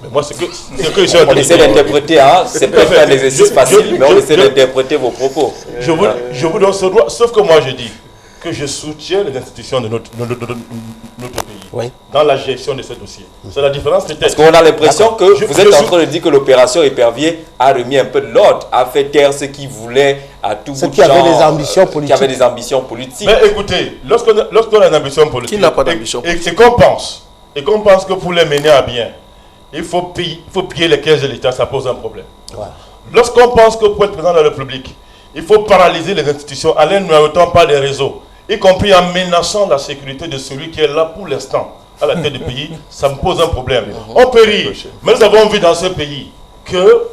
Mais moi, ce que je suis en train On essaie d'interpréter, hein, c'est peut-être pas un exercice facile, mais on essaie d'interpréter vos propos. Je vous donne ce droit, sauf que moi je dis que je soutiens les institutions de notre pays dans la gestion de ce dossier. C'est la différence peut-être. Parce qu'on a l'impression que vous êtes en train de dire que l'opération Épervier a remis un peu de l'ordre, a fait taire ceux qui voulaient à tout bout de champ, qui avaient des ambitions politiques. Qui avaient des ambitions politiques. Mais écoutez, lorsqu'on a une ambition politique, Qui n'a pas d'ambition politique? Et qu'on pense que pour les mener à bien, il faut piller les caisses de l'État, ça pose un problème. Voilà. Lorsqu'on pense que pour être président de la République, il faut paralyser les institutions, aller ne autant pas les réseaux, y compris en menaçant la sécurité de celui qui est là pour l'instant à la tête du pays, ça me pose un problème. On peut rire, mais nous avons vu dans ce pays que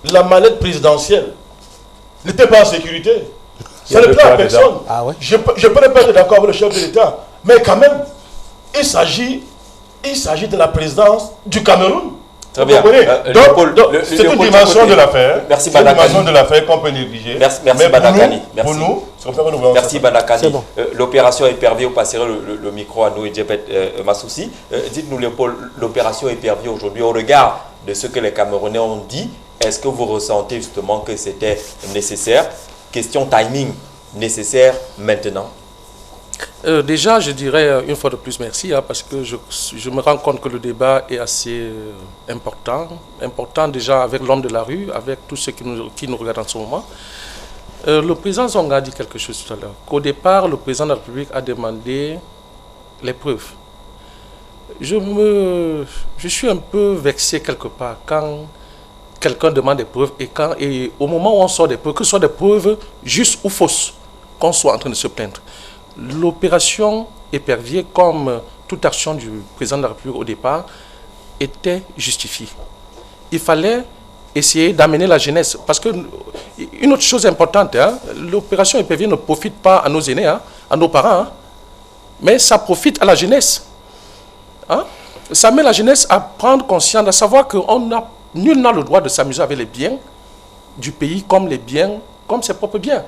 la mallette présidentielle n'était pas en sécurité. Ça ne plaît à personne. Ah ouais? Je peux ne pas être d'accord avec le chef de l'État, mais quand même, il s'agit de la présidence du Cameroun. Très bien. C'est une dimension de l'affaire. Merci C'est une dimension Badakani. de l'affaire qu'on peut négliger. Merci Mais Badakani. pour nous, c'est comme ça que nous voyons Merci ça. Badakani. L'opération Épervier, vous passerez le micro à nous et Djebet Massoussi. Dites-nous Léopold, l'opération Épervier aujourd'hui, au regard de ce que les Camerounais ont dit, est-ce que vous ressentez justement que c'était nécessaire? Question timing, nécessaire maintenant? Déjà, je dirais une fois de plus merci, hein, parce que je me rends compte que le débat est assez important. Important déjà avec l'homme de la rue, avec tous ceux qui nous regardent en ce moment. Le président Zonga a dit quelque chose tout à l'heure. Qu'au départ, le président de la République a demandé les preuves. Je suis un peu vexé quelque part quand quelqu'un demande des preuves et au moment où on sort des preuves, que ce soit des preuves justes ou fausses, qu'on soit en train de se plaindre. L'opération Épervier, comme toute action du président de la République au départ, était justifiée. Il fallait essayer d'amener la jeunesse. Parce que, une autre chose importante, hein, l'opération Épervier ne profite pas à nos aînés, hein, à nos parents, hein, mais ça profite à la jeunesse. Hein. Ça met la jeunesse à prendre conscience, à savoir que nul n'a le droit de s'amuser avec les biens du pays comme ses propres biens.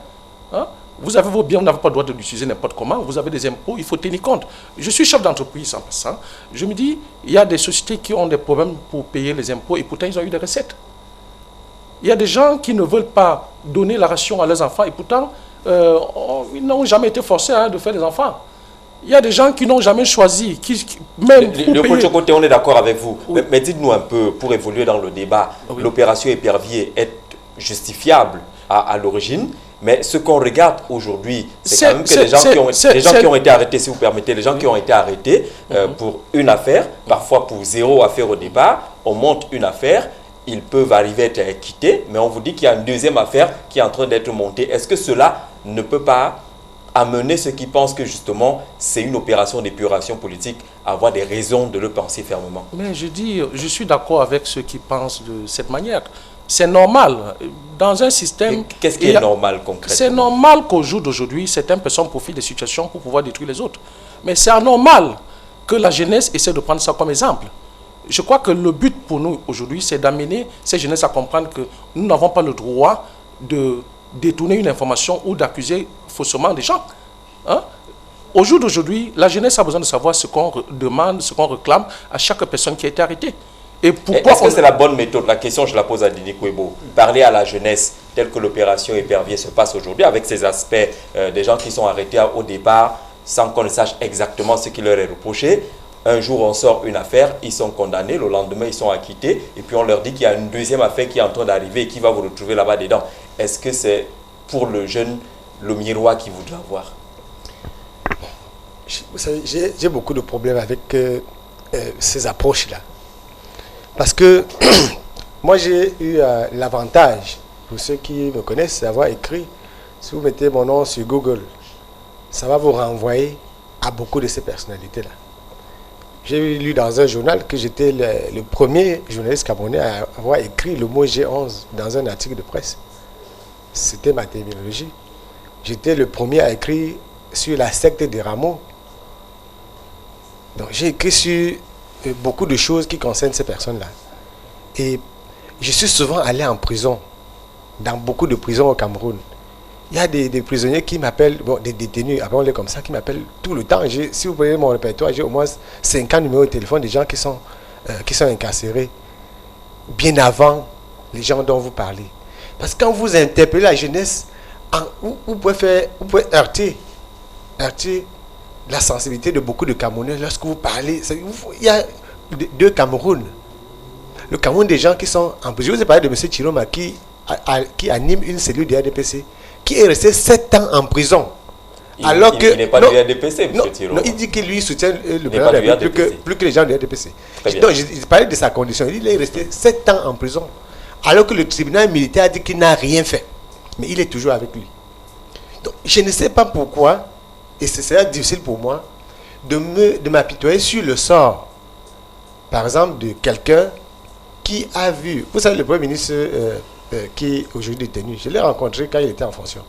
Hein. Vous avez vos biens, vous n'avez pas le droit de l'utiliser n'importe comment. Vous avez des impôts, il faut tenir compte. Je suis chef d'entreprise en passant. Je me dis, il y a des sociétés qui ont des problèmes pour payer les impôts et pourtant ils ont eu des recettes. Il y a des gens qui ne veulent pas donner la ration à leurs enfants et pourtant ils n'ont jamais été forcés de faire des enfants. Il y a des gens qui n'ont jamais choisi. Léopold Tchokoté, on est d'accord avec vous. Oui. Mais dites-nous un peu, pour évoluer dans le débat, Oui. L'opération Épervier est justifiable à l'origine. Mais ce qu'on regarde aujourd'hui, c'est quand même que les gens qui ont été arrêtés, si vous permettez, les gens qui ont été arrêtés pour une affaire, parfois pour 0 affaire au départ, on monte une affaire, ils peuvent arriver à être acquittés, mais on vous dit qu'il y a une deuxième affaire qui est en train d'être montée. Est-ce que cela ne peut pas amener ceux qui pensent que justement c'est une opération d'épuration politique à avoir des raisons de le penser fermement? Mais je suis d'accord avec ceux qui pensent de cette manière. C'est normal. Dans un système... Qu'est-ce qui est normal concrètement? C'est normal qu'au jour d'aujourd'hui, certaines personnes profitent des situations pour pouvoir détruire les autres. Mais c'est anormal que la jeunesse essaie de prendre ça comme exemple. Je crois que le but pour nous aujourd'hui, c'est d'amener ces jeunesses à comprendre que nous n'avons pas le droit de détourner une information ou d'accuser faussement des gens. Hein? Au jour d'aujourd'hui, la jeunesse a besoin de savoir ce qu'on demande, ce qu'on réclame à chaque personne qui a été arrêtée. Est-ce que c'est la bonne méthode? La question, je la pose à Dini Kouebo. Parler à la jeunesse, telle que l'opération Épervier se passe aujourd'hui, avec ces aspects des gens qui sont arrêtés au départ, sans qu'on ne sache exactement ce qui leur est reproché. Un jour, on sort une affaire, ils sont condamnés, le lendemain, ils sont acquittés, et puis on leur dit qu'il y a une deuxième affaire qui est en train d'arriver et qui va vous retrouver là-bas dedans. Est-ce que c'est pour le jeune le miroir qu'il voudrait avoir? Vous savez, j'ai beaucoup de problèmes avec ces approches-là. Parce que moi, j'ai eu l'avantage, pour ceux qui me connaissent, d'avoir écrit, si vous mettez mon nom sur Google, ça va vous renvoyer à beaucoup de ces personnalités-là. J'ai lu dans un journal que j'étais le premier journaliste camerounais à avoir écrit le mot G11 dans un article de presse. C'était ma terminologie. J'étais le premier à écrire sur la secte des Rameaux. Donc j'ai écrit sur beaucoup de choses qui concernent ces personnes-là. Et je suis souvent allé en prison, dans beaucoup de prisons au Cameroun. Il y a des prisonniers qui m'appellent, bon, des détenus, appelons-les comme ça, qui m'appellent tout le temps. Si vous prenez mon répertoire, j'ai au moins 50 numéros de téléphone des gens qui sont incarcérés bien avant les gens dont vous parlez. Parce que quand vous interpellez la jeunesse, vous pouvez heurter la sensibilité de beaucoup de Camerounais lorsque vous parlez. Il y a deux Cameroun. Le Cameroun des gens qui sont en prison. Je vous ai parlé de M. Chiroma qui anime une cellule du RDPC, qui est resté 7 ans en prison. Il n'est pas du RDPC, M. Chiroma. Non, il dit que lui soutient le président de la République plus que les gens du RDPC. Donc, je parlais de sa condition. Il est resté 7 ans en prison, alors que le tribunal militaire a dit qu'il n'a rien fait. Mais il est toujours avec lui. Donc, je ne sais pas pourquoi, et ce serait difficile pour moi, de m'apitoyer sur le sort, par exemple, de quelqu'un qui a vu... Vous savez, le Premier ministre qui est aujourd'hui détenu, je l'ai rencontré quand il était en fonction.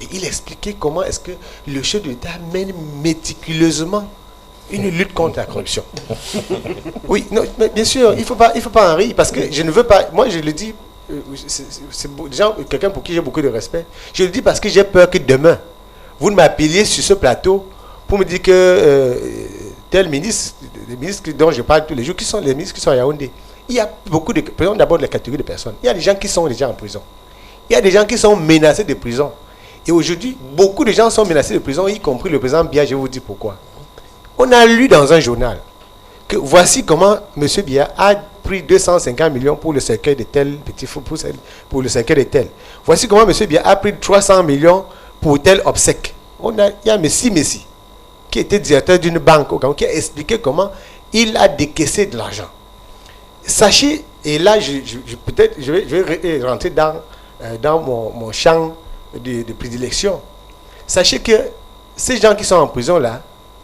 Et il expliquait comment est-ce que le chef de l'État mène méticuleusement une lutte contre la corruption. Oui, non, mais bien sûr, il faut pas en rire, parce que je ne veux pas... Moi, je le dis, c'est quelqu'un pour qui j'ai beaucoup de respect. Je le dis parce que j'ai peur que demain, vous m'appeliez sur ce plateau pour me dire que tel ministre, les ministres dont je parle tous les jours, qui sont les ministres qui sont à Yaoundé, il y a beaucoup de... Prenons d'abord la catégorie de personnes. Il y a des gens qui sont déjà en prison. Il y a des gens qui sont menacés de prison. Et aujourd'hui, beaucoup de gens sont menacés de prison, y compris le président Biya. Je vais vous dire pourquoi. On a lu dans un journal que voici comment M. Biya a pris 250 millions pour le cercueil de tel petit fou, pour le cercueil de tel. Voici comment M. Biya a pris 300 millions pour tel obsèque. Il y a Messi, qui était directeur d'une banque au Cameroun, qui a expliqué comment il a décaissé de l'argent. Sachez, et là, peut-être je vais rentrer dans mon champ de prédilection. Sachez que ces gens qui sont en prison là,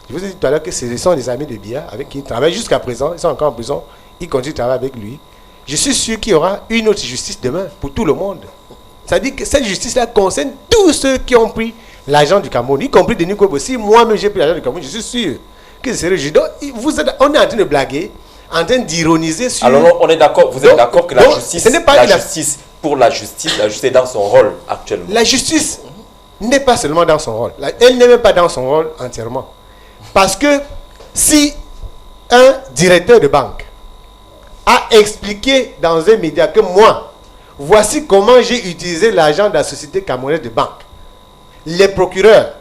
je vous ai dit tout à l'heure que ce sont des amis de Biya avec qui ils travaillent jusqu'à présent, ils sont encore en prison, ils continuent de travailler avec lui. Je suis sûr qu'il y aura une autre justice demain pour tout le monde. C'est-à-dire que cette justice-là concerne tous ceux qui ont pris l'argent du Cameroun, y compris Denis Kobo. Si moi-même j'ai pris l'argent du Cameroun, je suis sûr que c'est sérieux. Donc, on est en train de blaguer, en train d'ironiser sur... Alors on est d'accord, vous êtes d'accord que la justice est dans son rôle actuellement. La justice n'est pas seulement dans son rôle. Elle n'est même pas dans son rôle entièrement. Parce que si un directeur de banque a expliqué dans un média que moi, voici comment j'ai utilisé l'argent de la société camerounaise de banque, les procureurs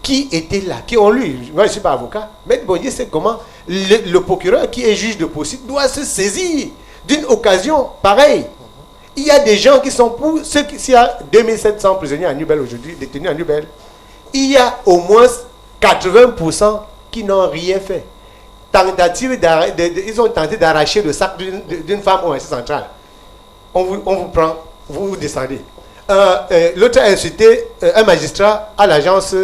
qui étaient là, qui ont lu, moi je ne suis pas avocat, mais Bondier sait comment le procureur qui est juge de poursuite doit se saisir d'une occasion pareille. Il y a des gens qui sont pour ceux qui, s'il y a 2700 prisonniers à Nubel aujourd'hui, détenus à Nubel, il y a au moins 80% qui n'ont rien fait. Ils ont tenté d'arracher le sac d'une femme au RC central. On vous prend, vous descendez. L'autre a insulté un magistrat à l'agence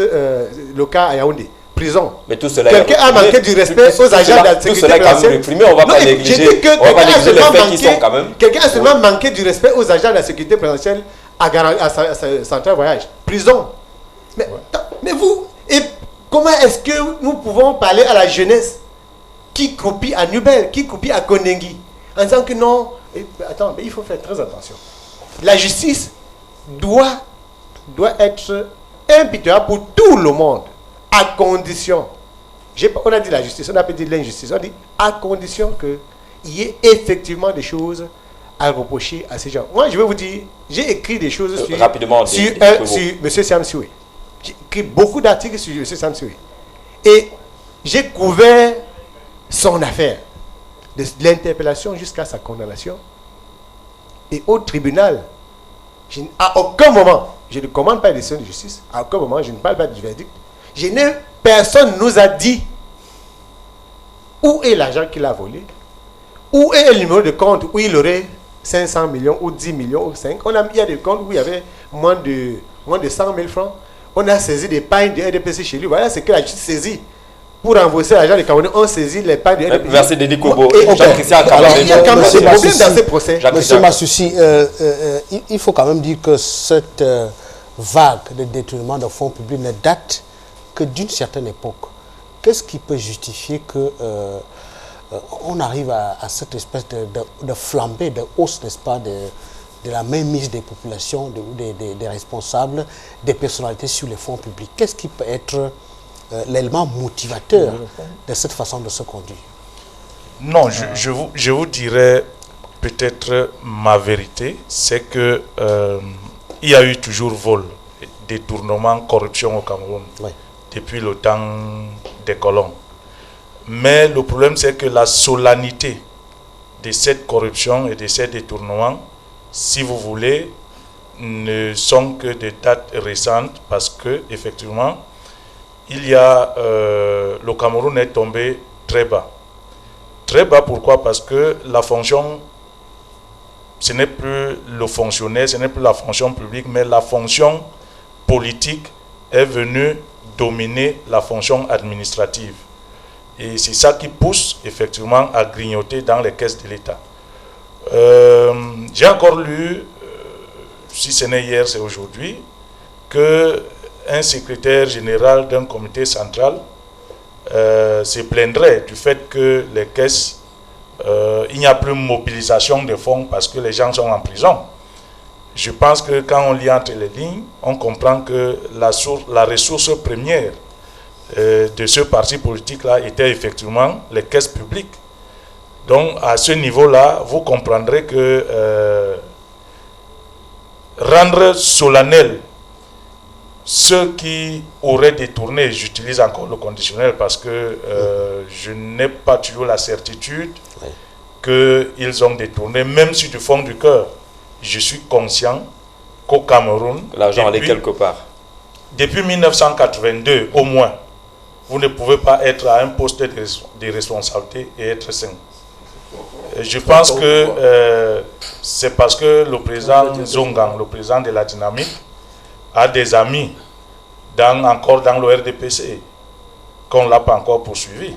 locale à Yaoundé. Prison. Mais tout cela quelqu'un a manqué du respect aux agents de la sécurité présidentielle. On va pas négliger les faits qui sont quand même. Quelqu'un a seulement manqué du respect aux agents de la sécurité présidentielle à Central Voyage. Prison. Mais vous, et comment est-ce que nous pouvons parler à la jeunesse qui croupit à Nubel, qui croupit à Kondengi, en disant que non, attends, mais il faut faire très attention. La justice doit être impitoyable pour tout le monde, à condition, on a dit la justice, on n'a pas dit l'injustice, on a dit à condition qu'il y ait effectivement des choses à reprocher à ces gens. Moi, je vais vous dire, j'ai écrit des choses sur M. Sam Soué. J'ai écrit beaucoup d'articles sur M. Sam Soué. Et j'ai couvert son affaire, de l'interpellation jusqu'à sa condamnation. Et au tribunal, à aucun moment, je ne commande pas les décisions de justice, à aucun moment, je ne parle pas du verdict. Personne nous a dit où est l'argent qu'il a volé, où est le numéro de compte où il aurait 500 millions ou 10 millions ou 5. Il y a des comptes où il y avait moins de 100 000 francs. On a saisi des pagnes de RDPC chez lui. Voilà ce que la justice saisit. Pour rembourser l'argent des Camerounais, on saisit les pagnes de RDPC. Merci Denis Kobo. Jean-Christian a il y a quand même des problèmes dans ces procès. Monsieur Massoussi, il faut quand même dire que cette vague de détournement de fonds publics ne date que d'une certaine époque. Qu'est-ce qui peut justifier qu'on arrive à cette espèce de flambée, de hausse, n'est-ce pas, de la mainmise des populations, des responsables, des personnalités sur les fonds publics? Qu'est-ce qui peut être l'élément motivateur de cette façon de se conduire? Non, je vous dirais peut-être ma vérité, c'est que il y a eu toujours vol, détournement, corruption au Cameroun, depuis le temps des colons. Mais le problème, c'est que la solennité de cette corruption et de ces détournements, si vous voulez, ne sont que des dates récentes, parce que effectivement, il y a le Cameroun est tombé très bas. Très bas, pourquoi? Parce que la fonction, ce n'est plus le fonctionnaire, ce n'est plus la fonction publique, mais la fonction politique est venue dominer la fonction administrative. Et c'est ça qui pousse effectivement à grignoter dans les caisses de l'État. J'ai encore lu, si ce n'est hier, c'est aujourd'hui, qu'un secrétaire général d'un comité central se plaindrait du fait que les caisses, il n'y a plus de mobilisation de fonds parce que les gens sont en prison. Je pense que quand on lit entre les lignes, on comprend que la ressource première de ce parti politique-là était effectivement les caisses publiques. Donc à ce niveau-là, vous comprendrez que rendre solennel ceux qui auraient détourné, j'utilise encore le conditionnel parce que je n'ai pas toujours la certitude qu'ils ont détourné, même si du fond du cœur, je suis conscient qu'au Cameroun, l'argent allait quelque part. Depuis 1982 au moins, vous ne pouvez pas être à un poste de responsabilité et être sain. Je pense que c'est parce que le président Zongang, le président de la Dynamique, a des amis encore dans le RDPC qu'on ne l'a pas encore poursuivi.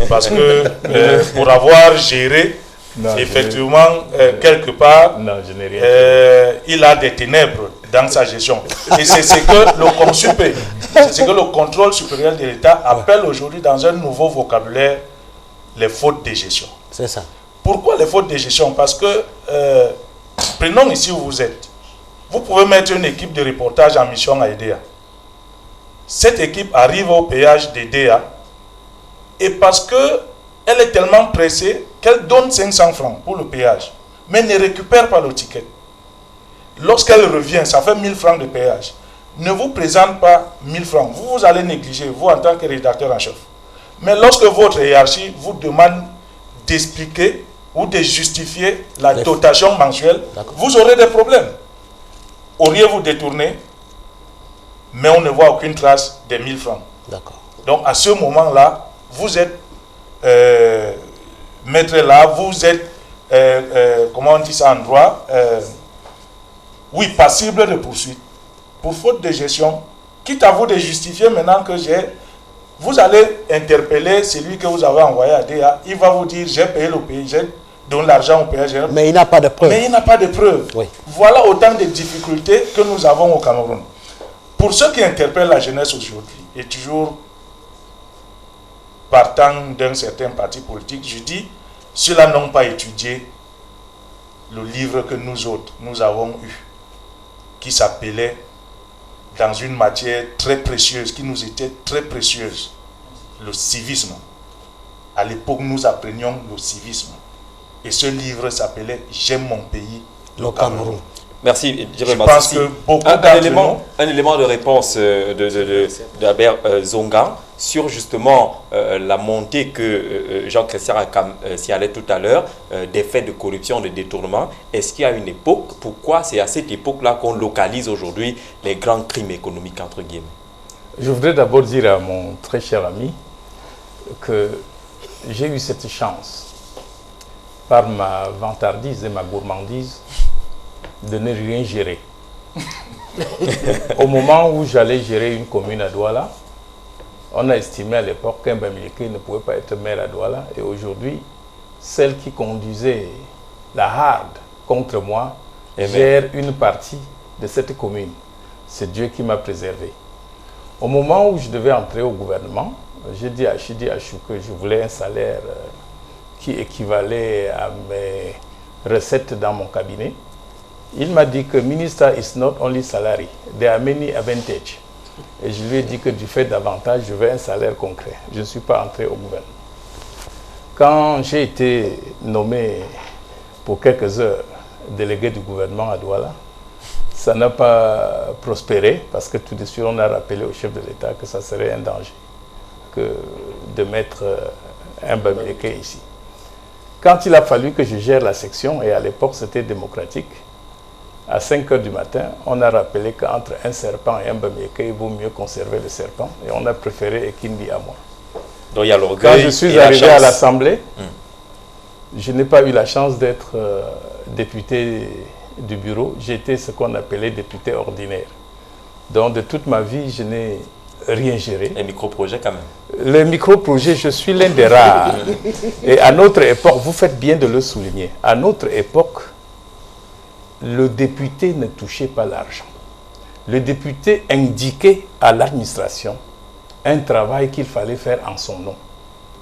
Parce que pour avoir géré, effectivement, quelque part, il a des ténèbres dans sa gestion. Et c'est ce que le contrôle supérieur de l'État appelle aujourd'hui dans un nouveau vocabulaire les fautes de gestion. C'est ça. Pourquoi les fautes de gestion? Parce que, prenons ici où vous êtes. Vous pouvez mettre une équipe de reportage en mission à EDEA. Cette équipe arrive au péage d'EDEA et parce qu'elle est tellement pressée qu'elle donne 500 francs pour le péage, mais ne récupère pas le ticket. Lorsqu'elle revient, ça fait 1000 francs de péage. Ne vous présente pas 1000 francs. Vous allez négliger, vous en tant que rédacteur en chef. Mais lorsque votre hiérarchie vous demande d'expliquer ou de justifier la dotation mensuelle, vous aurez des problèmes. Auriez-vous détourné, mais on ne voit aucune trace des 1000 francs. Donc à ce moment-là, vous êtes maître là, vous êtes, comment on dit ça en droit, oui, passible de poursuite pour faute de gestion, quitte à vous de justifier maintenant que vous allez interpeller celui que vous avez envoyé à DEA, il va vous dire j'ai payé le pays, j'ai donné l'argent au péage. Mais il n'a pas de preuves. Mais il n'a pas de preuves. Oui. Voilà autant de difficultés que nous avons au Cameroun. Pour ceux qui interpellent la jeunesse aujourd'hui, et toujours partant d'un certain parti politique, je dis, ceux-là n'ont pas étudié le livre que nous autres, nous avons eu, qui s'appelait, dans une matière très précieuse, qui nous était très précieuse, le civisme. À l'époque, nous apprenions le civisme. Et ce livre s'appelait « J'aime mon pays, le Cameroun ». Merci. Je pense que beaucoup un élément de réponse d'Albert Zongang sur justement la montée que Jean-Christian signalait tout à l'heure, des faits de corruption, de détournement. Est-ce qu'il y a une époque, pourquoi c'est à cette époque-là qu'on localise aujourd'hui les grands crimes économiques, entre guillemets? Je voudrais d'abord dire à mon très cher ami que j'ai eu cette chance, par ma vantardise et ma gourmandise, de ne rien gérer. Au moment où j'allais gérer une commune à Douala, on a estimé à l'époque qu'un Bamileke ne pouvait pas être maire à Douala. Et aujourd'hui, celle qui conduisait la harde contre moi gère une partie de cette commune. C'est Dieu qui m'a préservé. Au moment où je devais entrer au gouvernement, j'ai dit à Chidi Achou que je voulais un salaire qui équivalait à mes recettes dans mon cabinet. Il m'a dit que Minister is not only salary, there are many advantages. Et je lui ai dit que du fait d'avantages, je veux un salaire concret. Je ne suis pas entré au gouvernement. Quand j'ai été nommé pour quelques heures, délégué du gouvernement à Douala. Ça n'a pas prospéré parce que tout de suite, on a rappelé au chef de l'État que ça serait un danger que de mettre un Bamileke ici. Quand il a fallu que je gère la section, et à l'époque c'était démocratique, à 5 h du matin, on a rappelé qu'entre un serpent et un Bamileke, il vaut mieux conserver le serpent, et on a préféré Ekindi à moi. Donc il y a l'orgueil. Quand je suis arrivé à l'Assemblée, je n'ai pas eu la chance d'être député du bureau, j'étais ce qu'on appelait député ordinaire. Donc de toute ma vie, je n'ai rien géré. Les micro-projets quand même. Les micro-projets, je suis l'un des rares. Et à notre époque, vous faites bien de le souligner, à notre époque, le député ne touchait pas l'argent. Le député indiquait à l'administration un travail qu'il fallait faire en son nom.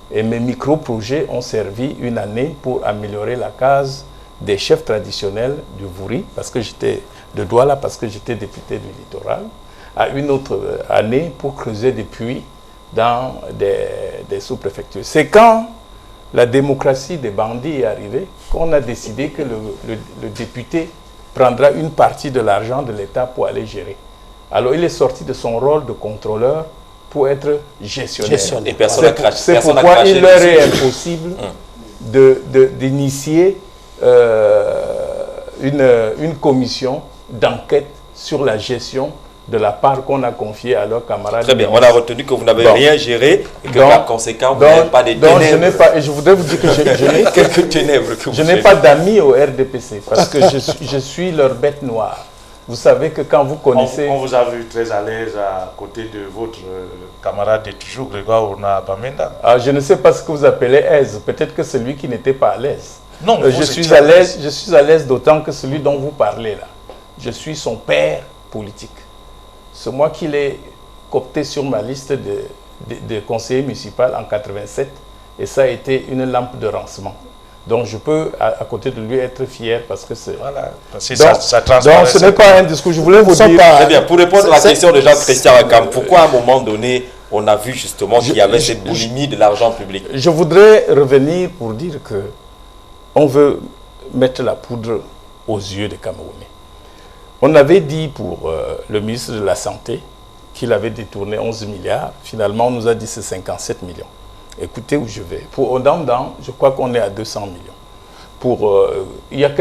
Et mes micro-projets ont servi une année pour améliorer la case des chefs traditionnels du Vouri, parce que j'étais de Douala, parce que j'étais député du littoral, à une autre année pour creuser des puits dans des sous-préfectures. C'est quand la démocratie des bandits est arrivée qu'on a décidé que le député prendra une partie de l'argent de l'État pour aller gérer. Alors il est sorti de son rôle de contrôleur pour être gestionnaire. Et personne n'a craché. C'est pourquoi il leur est impossible d'initier une commission d'enquête sur la gestion de la part qu'on a confiée à leurs camarades. Très bien, on a retenu que vous n'avez rien géré et que par conséquent, vous n'avez pas des ténèbres. Et je voudrais vous dire que quelques ténèbres que je n'ai pas d'amis au RDPC parce que je suis leur bête noire. Vous savez que quand vous connaissez... On vous a vu très à l'aise à côté de votre camarade de toujours, Grégoire Orna Bamenda. Je ne sais pas ce que vous appelez aise. Peut-être que celui qui n'était pas à l'aise. Non, je suis à l'aise d'autant que celui dont vous parlez là, je suis son père politique. C'est moi qui l'ai coopté sur ma liste de conseillers municipaux en 87 et ça a été une lampe de rancement. Donc je peux à côté de lui être fier parce que c'est... Voilà, donc ce n'est pas un discours, je voulais vous dire... Très bien, pour répondre à la question de Jean-Christian Akam, pourquoi à un moment donné, on a vu justement qu'il y avait cette boulimie de l'argent public? Je voudrais revenir pour dire que on veut mettre la poudre aux yeux des Camerounais. On avait dit pour le ministre de la Santé qu'il avait détourné 11 milliards. Finalement, on nous a dit c'est 57 millions. Écoutez où je vais. Pour Ondam, je crois qu'on est à 200 millions. Il y a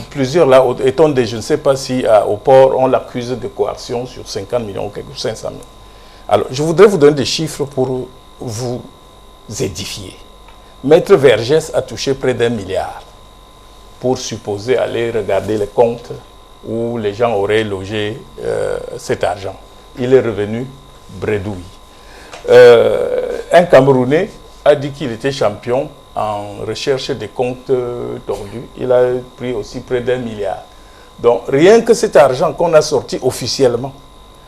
plusieurs là, étant des, je ne sais pas si au port, on l'accuse de coercion sur 50 millions ou 500 millions. Alors, je voudrais vous donner des chiffres pour vous édifier. Maître Vergès a touché près d'1 milliard pour supposer aller regarder les comptes où les gens auraient logé cet argent. Il est revenu bredouille. Un Camerounais a dit qu'il était champion en recherche des comptes tordus. Il a pris aussi près d'1 milliard. Donc rien que cet argent qu'on a sorti officiellement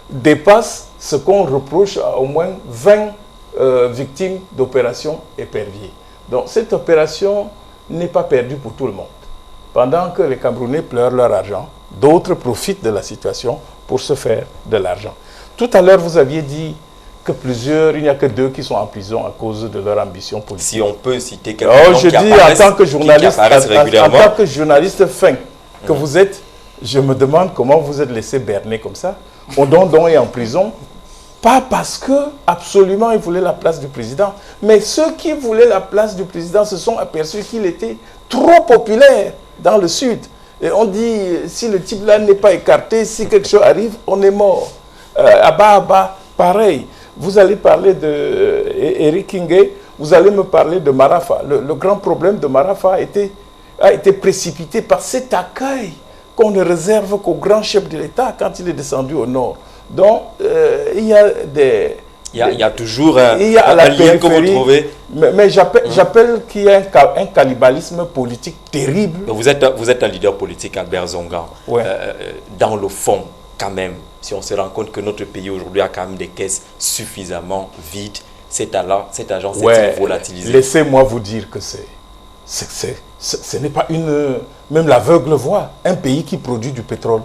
dépasse ce qu'on reproche à au moins 20 victimes d'opérations éperviers. Donc cette opération n'est pas perdue pour tout le monde. Pendant que les Camerounais pleurent leur argent, d'autres profitent de la situation pour se faire de l'argent. Tout à l'heure, vous aviez dit que il n'y a que 2 qui sont en prison à cause de leur ambition politique. Si on peut citer quelqu'un je dis en tant que journaliste fin que vous êtes, je me demande comment vous êtes laissé berner comme ça. Ondon est en prison, pas parce que absolument il voulait la place du président, mais ceux qui voulaient la place du président se sont aperçus qu'il était trop populaire dans le sud. Et on dit, si le type là n'est pas écarté, si quelque chose arrive, on est mort. Abba, pareil. Vous allez parler d'Eric Kingé, vous allez me parler de Marafa. Le grand problème de Marafa a été précipité par cet accueil qu'on ne réserve qu'au grand chef de l'État quand il est descendu au nord. Donc, il y a des... Il y a toujours un lien que vous trouvez. Mais j'appelle qu'il y a un cannibalisme politique terrible. Mais vous êtes un leader politique, Albert Zonga. Ouais. Dans le fond, quand même, si on se rend compte que notre pays aujourd'hui a quand même des caisses suffisamment vides, cet argent s'est volatilisé. Laissez-moi vous dire que ce n'est pas même l'aveugle voit. Un pays qui produit du pétrole,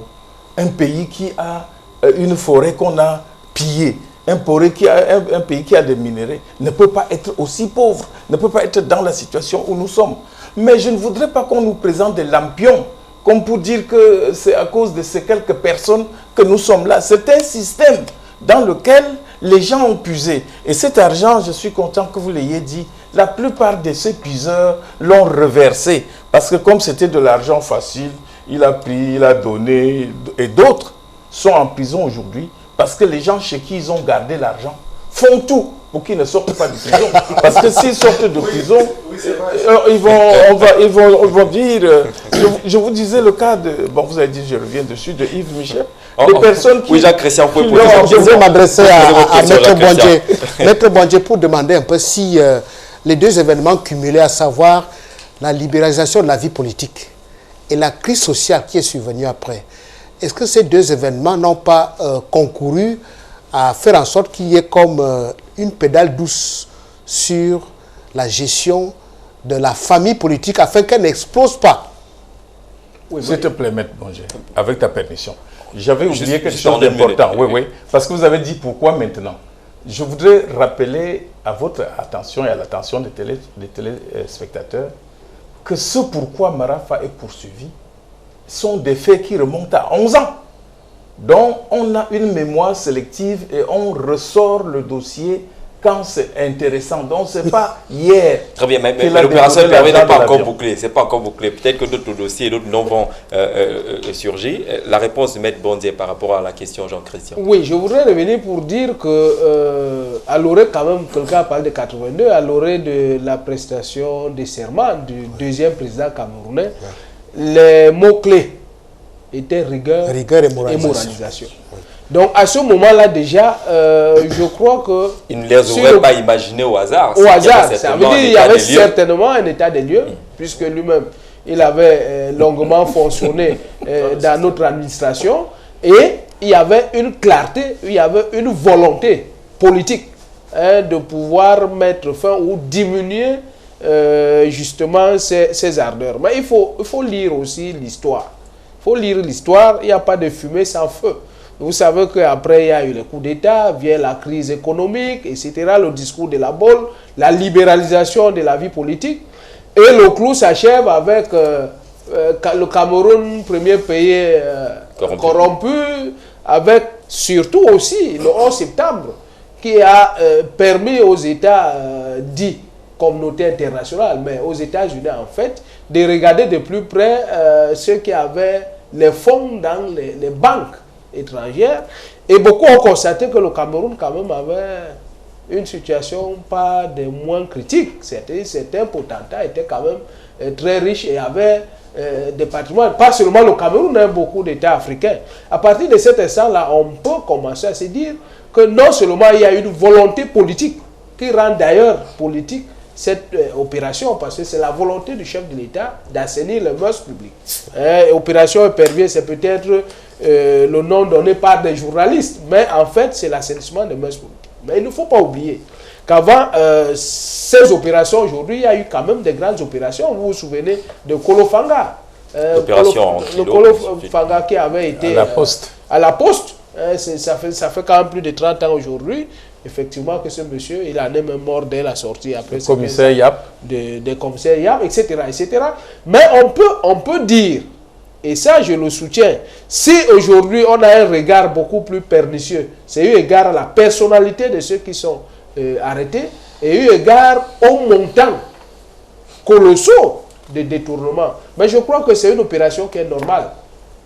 un pays qui a une forêt qu'on a pillée, un pays qui a des minéraux ne peut pas être aussi pauvre, ne peut pas être dans la situation où nous sommes. Mais je ne voudrais pas qu'on nous présente des lampions, comme pour dire que c'est à cause de ces quelques personnes que nous sommes là. C'est un système dans lequel les gens ont puisé. Et cet argent, je suis content que vous l'ayez dit, la plupart de ces puiseurs l'ont reversé. Parce que comme c'était de l'argent facile, il a pris, il a donné, et d'autres sont en prison aujourd'hui parce que les gens chez qui ils ont gardé l'argent font tout pour qu'ils ne sortent pas de prison. Parce que s'ils sortent de prison, ils vont dire... je vous disais le cas de... Bon, vous avez dit, je reviens dessus, de Yves Michel. Des personnes qui... Oui, Jacques-Christian, vous pouvez je vais m'adresser à Maître Bondje. Maître Bondje, pour demander un peu si les deux événements cumulés, à savoir la libéralisation de la vie politique et la crise sociale qui est survenue après, est-ce que ces deux événements n'ont pas concouru à faire en sorte qu'il y ait comme une pédale douce sur la gestion de la famille politique afin qu'elle n'explose pas? Oui, s'il te plaît, Maître Bondje, avec ta permission. J'avais oublié quelque chose d'important. Oui, parce que vous avez dit pourquoi maintenant. Je voudrais rappeler à votre attention et à l'attention des téléspectateurs que ce pourquoi Marafa est poursuivi sont des faits qui remontent à 11 ans. Donc, on a une mémoire sélective et on ressort le dossier quand c'est intéressant. Donc, ce n'est pas hier. Très bien, mais l'opération n'est pas encore bouclée. Ce n'est pas encore bouclé. Peut-être que d'autres dossiers et d'autres noms vont surgir. La réponse de Maître Bondje par rapport à la question Jean-Christian. Oui, je voudrais revenir pour dire que à l'orée, quand même, quelqu'un a parlé de 82, à l'orée de la prestation des serments du deuxième président camerounais, les mots-clés étaient rigueur et moralisation. Oui. Donc, à ce moment-là, déjà, je crois que... Ils ne les auraient pas imaginés au hasard. Au hasard, ça veut dire qu'il y avait certainement un état des lieux, puisque lui-même, il avait longuement fonctionné dans notre administration, et il y avait une clarté, il y avait une volonté politique de pouvoir mettre fin ou diminuer justement ces ardeurs. Mais il faut lire aussi l'histoire. Il faut lire l'histoire, il n'y a pas de fumée sans feu. Vous savez qu'après, il y a eu le coup d'État, vient la crise économique, etc., le discours de la bolle, la libéralisation de la vie politique. Et le clou s'achève avec le Cameroun, premier pays corrompu, avec surtout aussi le 11 septembre, qui a permis aux États dits communauté internationale, mais aux États-Unis en fait, de regarder de plus près ceux qui avaient les fonds dans les banques étrangères. Et beaucoup ont constaté que le Cameroun quand même avait une situation pas des moins critiques. Certains potentats étaient quand même très riches et avaient des patrimoines. Pas seulement le Cameroun, hein, beaucoup d'États africains. À partir de cet instant-là, on peut commencer à se dire que non seulement il y a une volonté politique qui rend d'ailleurs politique cette opération, parce que c'est la volonté du chef de l'État d'assainir les mœurs publiques. Opération Épervier, c'est peut-être le nom donné par des journalistes, mais en fait, c'est l'assainissement des mœurs publiques. Mais il ne faut pas oublier qu'avant ces opérations, aujourd'hui, il y a eu quand même des grandes opérations. Vous vous souvenez de Kolofanga, le Kolofanga qui avait été à la Poste. Ça fait quand même plus de 30 ans aujourd'hui. Effectivement, que ce monsieur, il en est même mort dès la sortie après le commissaire Yap, des commissaires Yap, etc., etc. Mais on peut dire, et ça je le soutiens, si aujourd'hui on a un regard beaucoup plus pernicieux, c'est eu égard à la personnalité de ceux qui sont arrêtés et eu égard au montant colossaux de détournement. Mais je crois que c'est une opération qui est normale,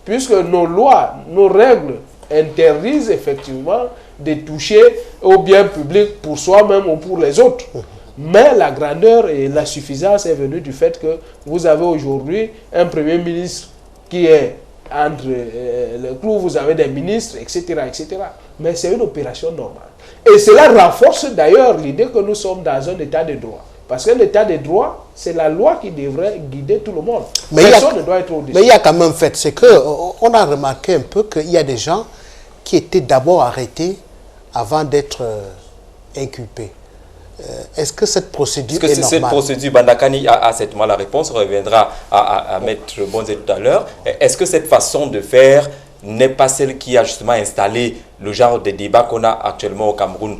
puisque nos lois, nos règles interdisent effectivement de toucher au bien public pour soi-même ou pour les autres. Mais la grandeur et la suffisance est venue du fait que vous avez aujourd'hui un Premier ministre qui est entre le clou, vous avez des ministres, etc., etc. Mais c'est une opération normale. Et cela renforce d'ailleurs l'idée que nous sommes dans un état de droit. Parce qu'un état de droit, c'est la loi qui devrait guider tout le monde. Mais personne ne doit être au-dessus. Mais il y a quand même un fait, c'est qu'on a remarqué un peu qu'il y a des gens qui étaient d'abord arrêtés avant d'être inculpés. Est-ce que cette procédure est normale? Cette procédure, Bandakani a certainement la réponse, on reviendra à Maître Bondje tout à l'heure. Est-ce que cette façon de faire n'est pas celle qui a justement installé le genre de débat qu'on a actuellement au Cameroun?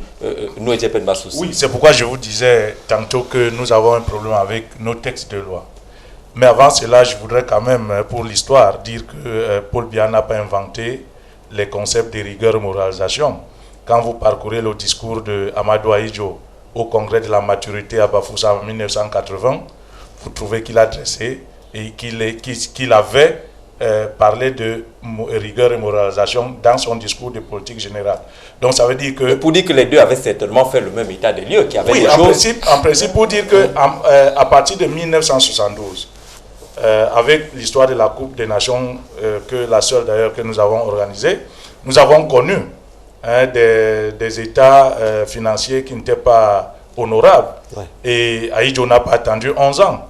Oui, c'est pourquoi je vous disais tantôt que nous avons un problème avec nos textes de loi. Mais avant cela, je voudrais quand même, pour l'histoire, dire que Paul Biya n'a pas inventé les concepts de rigueur et moralisation. Quand vous parcourez le discours de Amadou Ahidjo au congrès de la maturité à Bafoussa en 1980, vous trouvez qu'il a dressé et qu'il avait parlé de rigueur et moralisation dans son discours de politique générale. Donc ça veut dire que... Pour dire que les deux avaient certainement fait le même état des lieux, qu'il y avait oui, en principe, pour dire que à partir de 1972, avec l'histoire de la Coupe des Nations, que la seule d'ailleurs que nous avons organisée, nous avons connu des états financiers qui n'étaient pas honorables. Ouais. Et Ahidjo n'a pas attendu 11 ans.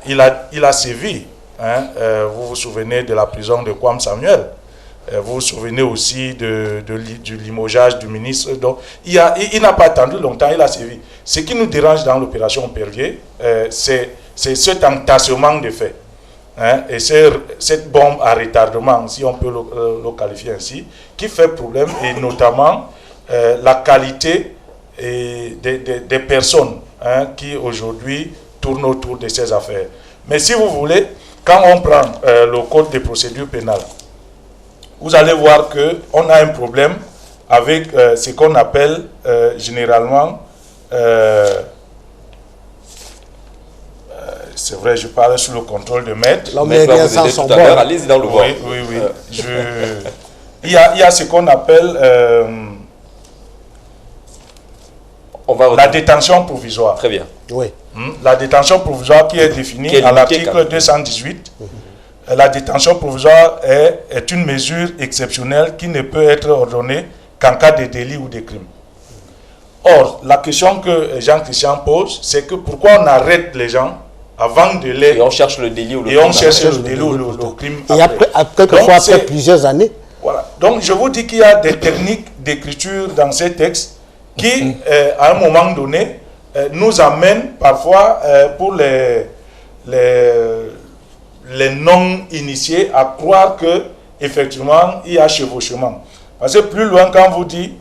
Il a sévi. Vous vous souvenez de la prison de Kwame Samuel. Vous vous souvenez aussi du limogeage du ministre. Donc, il n'a pas attendu longtemps, il a sévi. Ce qui nous dérange dans l'opération Pervier, c'est cet entassement de faits. Et cette bombe à retardement, si on peut le qualifier ainsi, qui fait problème, et notamment la qualité des personnes qui aujourd'hui tournent autour de ces affaires. Mais si vous voulez, quand on prend le code des procédures pénales, vous allez voir qu'on a un problème avec ce qu'on appelle généralement, c'est vrai, je parle sous le contrôle de maître. Mais vous aidez tout à l'heure, allez-y dans le voie. Oui. Il y a ce qu'on appelle la détention provisoire. Très bien. Oui. La détention provisoire qui est définie à l'article 218. La détention provisoire est une mesure exceptionnelle qui ne peut être ordonnée qu'en cas de délit ou de crime. Or, la question que Jean-Christian pose, c'est que pourquoi on arrête les gens avant de les... Et on cherche le délit ou le crime. Et on cherche le délit ou le crime après. Et quelquefois après plusieurs années. Voilà. Donc, je vous dis qu'il y a des techniques d'écriture dans ces textes qui, à un moment donné, nous amènent parfois, pour les non-initiés, à croire qu'effectivement, il y a chevauchement. Parce que plus loin, quand vous dites,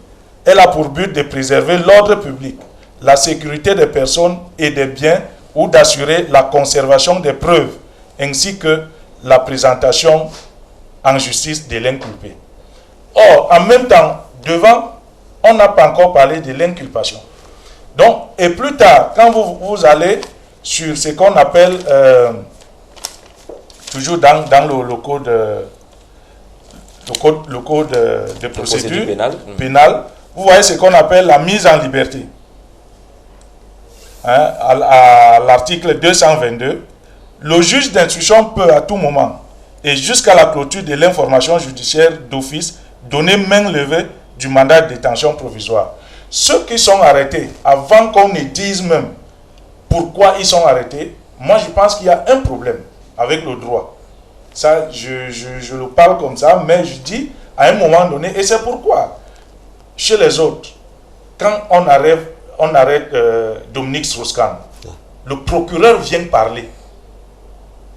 elle a pour but de préserver l'ordre public, la sécurité des personnes et des biens, ou d'assurer la conservation des preuves, ainsi que la présentation en justice de l'inculpé. Or, en même temps, devant, on n'a pas encore parlé de l'inculpation. Donc, et plus tard, quand vous allez sur ce qu'on appelle, toujours dans le code de procédure pénale, vous voyez ce qu'on appelle la mise en liberté. À l'article 222, le juge d'instruction peut à tout moment et jusqu'à la clôture de l'information judiciaire d'office donner main levée du mandat de détention provisoire. Ceux qui sont arrêtés, avant qu'on ne dise même pourquoi ils sont arrêtés, moi je pense qu'il y a un problème avec le droit. Ça, je le parle comme ça, mais je dis à un moment donné, et c'est pourquoi chez les autres, quand on arrête Dominique Strauss-Kahn, le procureur vient parler.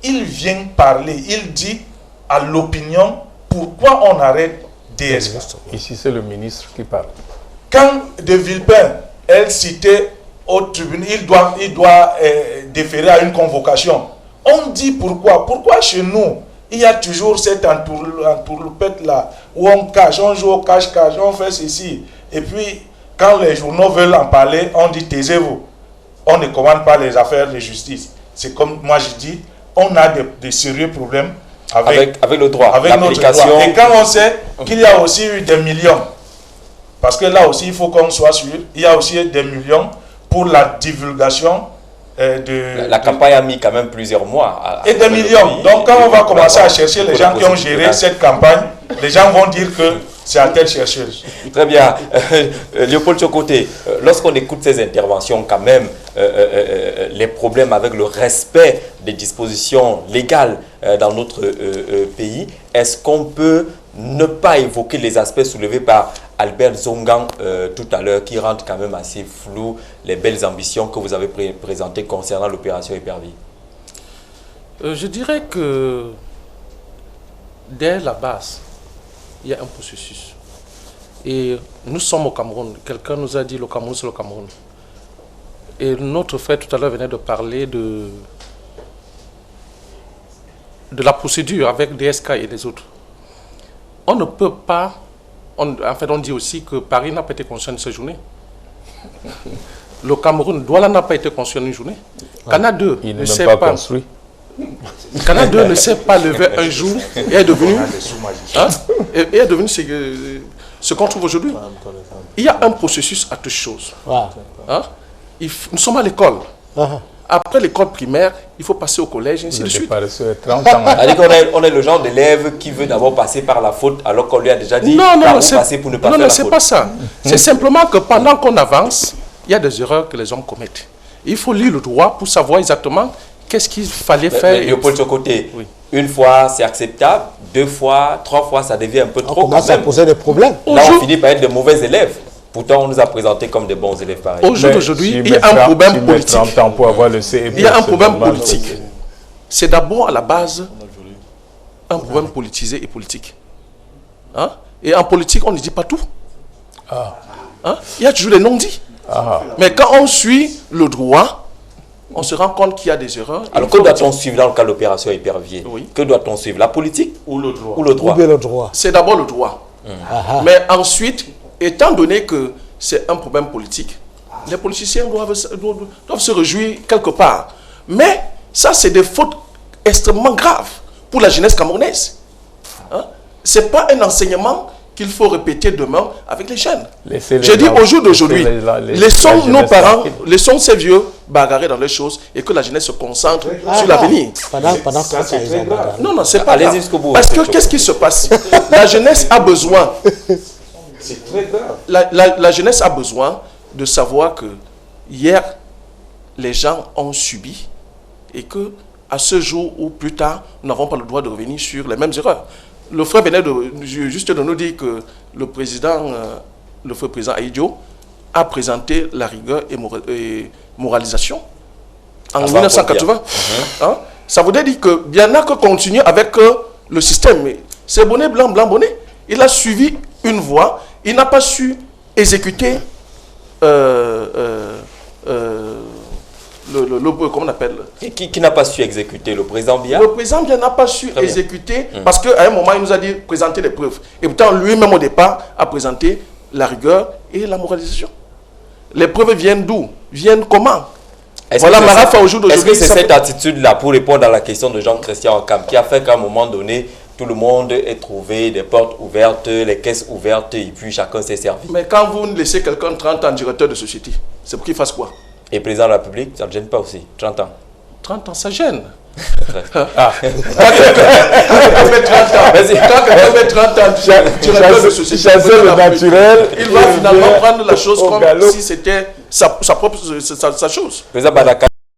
Il vient parler, il dit à l'opinion pourquoi on arrête DSK. Ici, c'est le ministre qui parle. Quand De Villepin, elle citait au tribunal, il doit déférer à une convocation. On dit pourquoi. Pourquoi chez nous, il y a toujours cette entourloupette là, où on cache, on joue au cache-cache, on fait ceci. Et puis, quand les journaux veulent en parler, on dit taisez-vous. On ne commande pas les affaires de justice. C'est comme moi je dis, on a des sérieux problèmes avec le droit, avec notre droit. Et quand on sait qu'il y a aussi eu des millions, parce que là aussi il faut qu'on soit sûr, il y a aussi des millions pour la divulgation la campagne a mis quand même plusieurs mois. Et des millions. Donc quand on va commencer à chercher les gens qui ont géré cette campagne, les gens vont dire que c'est à telle chercheuse. Très bien. Léopold Tchokoté, lorsqu'on écoute ces interventions, quand même, les problèmes avec le respect des dispositions légales dans notre pays, est-ce qu'on peut ne pas évoquer les aspects soulevés par Albert Zongan tout à l'heure, qui rendent quand même assez flou les belles ambitions que vous avez présentées concernant l'opération Épervier? Je dirais que dès la base, il y a un processus. Et nous sommes au Cameroun. Quelqu'un nous a dit le Cameroun, c'est le Cameroun. Et notre frère tout à l'heure venait de parler de la procédure avec DSK et les autres, on ne peut pas... on dit aussi que Paris n'a pas été construit en une seule journée. Le Cameroun, Douala n'a pas été construit en une journée. Canal 2 ne s'est pas construit. Canal 2 ne s'est pas levé un jour et est devenu, ce qu'on trouve aujourd'hui. Il y a un processus à toutes choses. Nous sommes à l'école. Après l'école primaire, il faut passer au collège, ainsi de suite. On est le genre d'élève qui veut d'abord passer par la faute alors qu'on lui a déjà dit passer pour ne pas faire la faute. Non, c'est pas ça. C'est simplement que pendant qu'on avance, il y a des erreurs que les hommes commettent. Il faut lire le droit pour savoir exactement qu'est-ce qu'il fallait faire. Mais Léopold Tchokoté, une fois c'est acceptable, 2 fois, 3 fois ça devient un peu trop. On commence à poser des problèmes. Là on finit par être de mauvais élèves. Pourtant, on nous a présenté comme des bons élèves pareils. Aujourd'hui, il y a un problème politique. Il y a un problème politique. C'est d'abord à la base un problème politisé et politique. Et en politique, on ne dit pas tout. Il y a toujours des non-dits. Mais quand on suit le droit, on se rend compte qu'il y a des erreurs. Alors, que doit-on suivre dans le cas de l'opération Épervier? Que doit-on suivre? La politique ou le droit? C'est d'abord le droit. Mais ensuite, étant donné que c'est un problème politique, les politiciens doivent se réjouir quelque part. Mais ça, c'est des fautes extrêmement graves pour la jeunesse camerounaise. Ce n'est pas un enseignement qu'il faut répéter demain avec les jeunes. J'ai dit au jour d'aujourd'hui, laissons nos parents, laissons ces vieux bagarrer dans les choses et que la jeunesse se concentre sur l'avenir. Pendant 30 ans, non, c'est pas grave. Parce que qu'est-ce qui se passe? La jeunesse a besoin... C'est très grave. La jeunesse a besoin de savoir que hier, les gens ont subi et que à ce jour ou plus tard, nous n'avons pas le droit de revenir sur les mêmes erreurs. Le frère venait juste de nous dire que le frère président Aïdjo a présenté la rigueur et moralisation en 1980. Ça voudrait dire qu'il y en a que continuer avec le système. C'est bonnet, blanc, blanc, bonnet. Il a suivi une voie. Il n'a pas su exécuter comment on appelle? Qui n'a pas su exécuter? Le président Biya? Le président Biya n'a pas su exécuter parce qu'à un moment, il nous a dit présenter les preuves. Et pourtant, lui-même au départ a présenté la rigueur et la moralisation. Les preuves viennent d'où? Viennent comment? Voilà, Marafa au jour d'aujourd'hui. Est-ce que c'est cette attitude-là, pour répondre à la question de Jean-Christian Ankam, qui a fait qu'à un moment donné, tout le monde ait trouvé des portes ouvertes, les caisses ouvertes, et puis chacun s'est servi? Mais quand vous laissez quelqu'un 30 ans directeur de société, c'est pour qu'il fasse quoi? Et président de la République, ça ne gêne pas aussi? 30 ans. 30 ans, ça gêne. Quand quelqu'un met 30 ans directeur de société, il va finalement prendre la chose comme si c'était sa chose. Président Badaka.